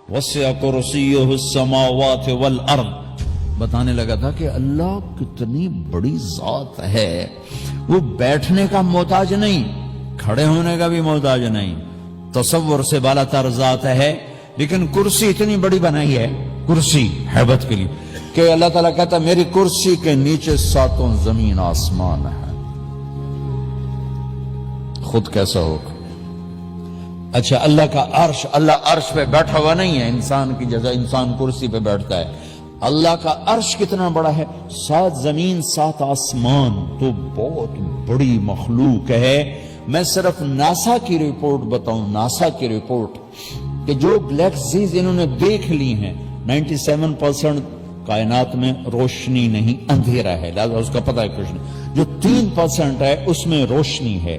وسع کرسیہ السماوات والارض، بتانے لگا تھا کہ اللہ کتنی بڑی ذات ہے، وہ بیٹھنے کا محتاج نہیں، کھڑے ہونے کا بھی محتاج نہیں، تصور سے بالا تر ذات ہے، لیکن کرسی اتنی بڑی بنائی ہے، کرسی ہیبت کے لیے، کہ اللہ تعالیٰ کہتا ہے میری کرسی کے نیچے ساتوں زمین آسمان ہے، خود کیسا ہوگا؟ اچھا اللہ کا عرش، اللہ عرش پہ بیٹھا ہوا نہیں ہے انسان کی جگہ، انسان کرسی پہ بیٹھتا ہے، اللہ کا عرش کتنا بڑا ہے، 7 زمین 7 آسمان، تو بہت بڑی مخلوق ہے۔ میں صرف ناسا کی رپورٹ بتاؤں، ناسا کی رپورٹ، کہ جو گلیکسیز انہوں نے دیکھ لی ہیں، 97% کائنات میں روشنی نہیں، اندھیرا ہے، لہذا اس کا پتہ ہے کچھ نہیں، جو 3% ہے اس میں روشنی ہے،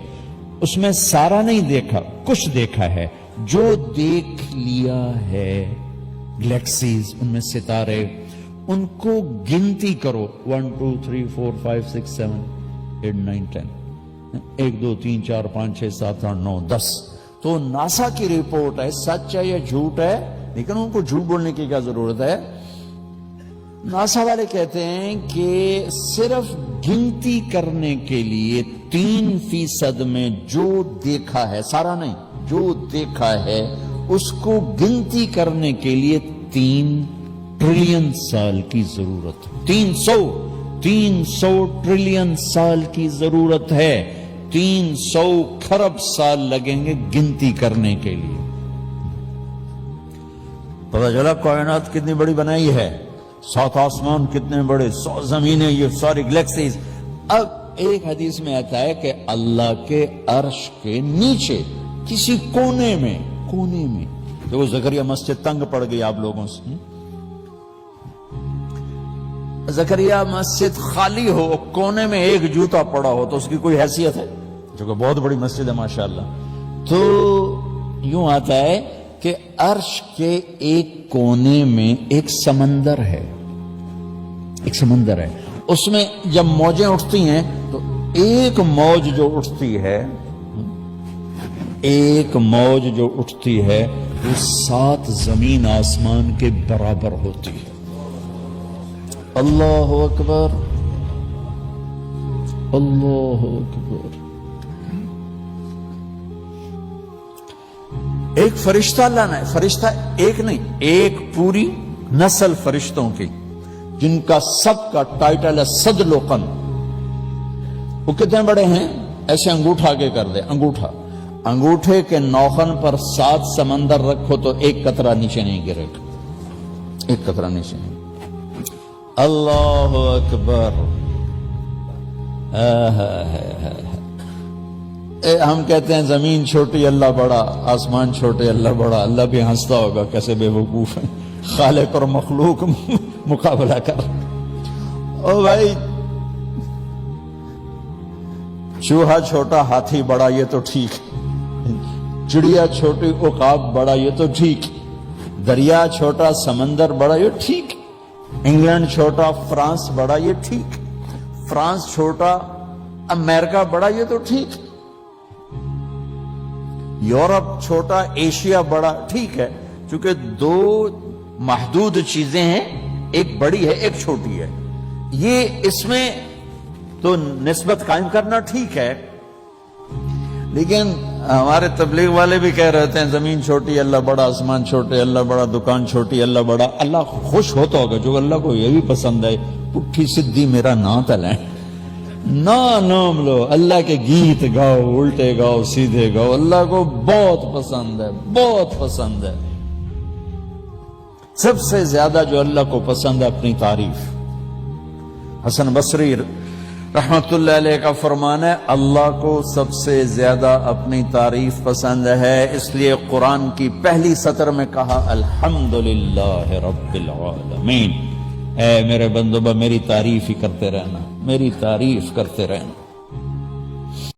اس میں سارا نہیں دیکھا، کچھ دیکھا ہے، جو دیکھ لیا ہے گلیکسیز، ان میں ستارے، ان کو گنتی کرو، 1 2 3 4 5 6 7 8 9 10، 1 2 3 4 5 6 7 8 9 10، تو ناسا کی رپورٹ ہے، سچ ہے یا جھوٹ ہے، لیکن ان کو جھوٹ بولنے کی کیا ضرورت ہے؟ ناسا والے کہتے ہیں کہ صرف گنتی کرنے کے لیے 3% میں جو دیکھا ہے، سارا نہیں، جو دیکھا ہے اس کو گنتی کرنے کے لیے 3 ٹریلین سال کی ضرورت ہے، 300 ٹریلین سال کی ضرورت ہے، 300 کھرب سال لگیں گے گنتی کرنے کے لیے۔ پتہ چلا کائنات کتنی بڑی بنائی ہے، 7 آسمان کتنے بڑے، 100 زمینیں، یہ ساری گلیکسیز۔ اب ایک حدیث میں آتا ہے کہ اللہ کے عرش کے نیچے کسی کونے میں تو زکریا مسجد تنگ پڑ گئی آپ لوگوں سے، زکریا مسجد خالی ہو، کونے میں ایک جوتا پڑا ہو تو اس کی کوئی حیثیت ہے؟ جو کہ بہت بڑی مسجد ہے ماشاءاللہ۔ تو یوں آتا ہے کہ عرش کے ایک کونے میں ایک سمندر ہے، اس میں جب موجیں اٹھتی ہیں تو ایک موج جو اٹھتی ہے وہ 7 زمین آسمان کے برابر ہوتی ہے۔ اللہ اکبر، اللہ اکبر۔ ایک فرشتہ اللہ نے، فرشتہ ایک نہیں، ایک پوری نسل فرشتوں کی، جن کا سب کا ٹائٹل ہے صد لوقن۔ وہ کتنے بڑے ہیں؟ ایسے انگوٹھا آگے کر دے، انگوٹھے کے نوخن پر 7 سمندر رکھو تو ایک قطرہ نیچے نہیں گرے گا، ایک قطرہ نیچے نہیں۔ اللہ اکبر۔ ہم کہتے ہیں زمین چھوٹی اللہ بڑا، آسمان چھوٹے اللہ بڑا، اللہ بھی ہنستا ہوگا کیسے بے وقوف ہے، خالق اور مخلوق مقابلہ کر۔ او بھائی، چوہا چھوٹا ہاتھی بڑا یہ تو ٹھیک، چڑیا چھوٹی عقاب بڑا یہ تو ٹھیک، دریا چھوٹا سمندر بڑا یہ ٹھیک، انگلینڈ چھوٹا فرانس بڑا یہ ٹھیک، فرانس چھوٹا امریکہ بڑا یہ تو ٹھیک، یورپ چھوٹا ایشیا بڑا ٹھیک ہے، چونکہ 2 محدود چیزیں ہیں، ایک بڑی ہے ایک چھوٹی ہے، یہ اس میں تو نسبت قائم کرنا ٹھیک ہے، لیکن ہمارے تبلیغ والے بھی کہہ رہے ہیں زمین چھوٹی اللہ بڑا، آسمان چھوٹے اللہ بڑا، دکان چھوٹی اللہ بڑا۔ اللہ خوش ہوتا ہوگا، جو اللہ کو یہ بھی پسند ہے، پٹھی سدھی میرا نام تلیں، نام لو، اللہ کے گیت گاؤ، الٹے گاؤ سیدھے گاؤ، اللہ کو بہت پسند ہے، بہت پسند ہے۔ سب سے زیادہ جو اللہ کو پسند ہے اپنی تعریف۔ حسن بصری رحمت اللہ علیہ کا فرمان ہے اللہ کو سب سے زیادہ اپنی تعریف پسند ہے، اس لیے قرآن کی پہلی سطر میں کہا الحمدللہ رب العالمین، اے میرے بندو میری تعریف ہی کرتے رہنا، میری تعریف کرتے رہنا۔